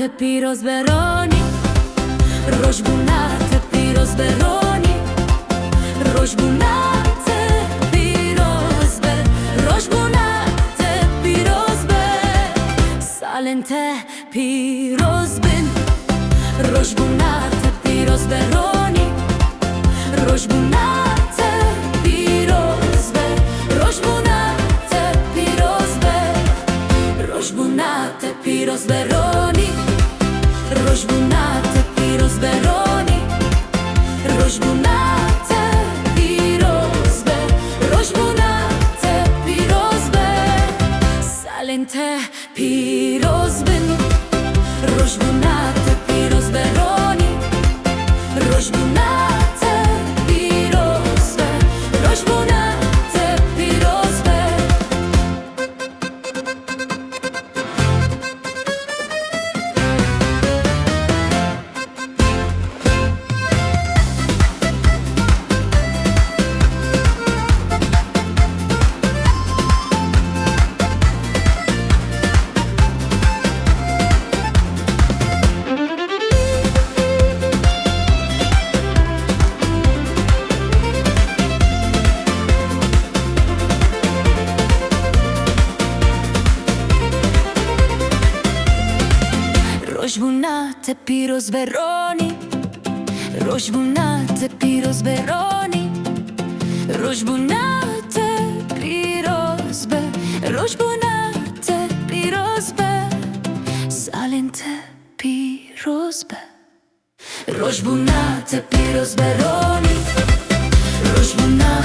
bunate piros beroni, roși bunate piros beroni, roși bunate piros be, roși bunate piros be, salente piros bin, roși bunate piros beroni, roși bunate piros be, roși bunate piros be, roși bunate piros beroni, roși bunate piros beroni, roși bunate piros be, roși bunate piros be, salente piros bin, roși bunate piros beroni, roși bunate piros be, roși bunate piros be. Roși bunate piros beroni, roși bunate piros beroni, roși bunate piros be, roși bunate piros be, salente piros be, roși bunate piros beroni, roși bunate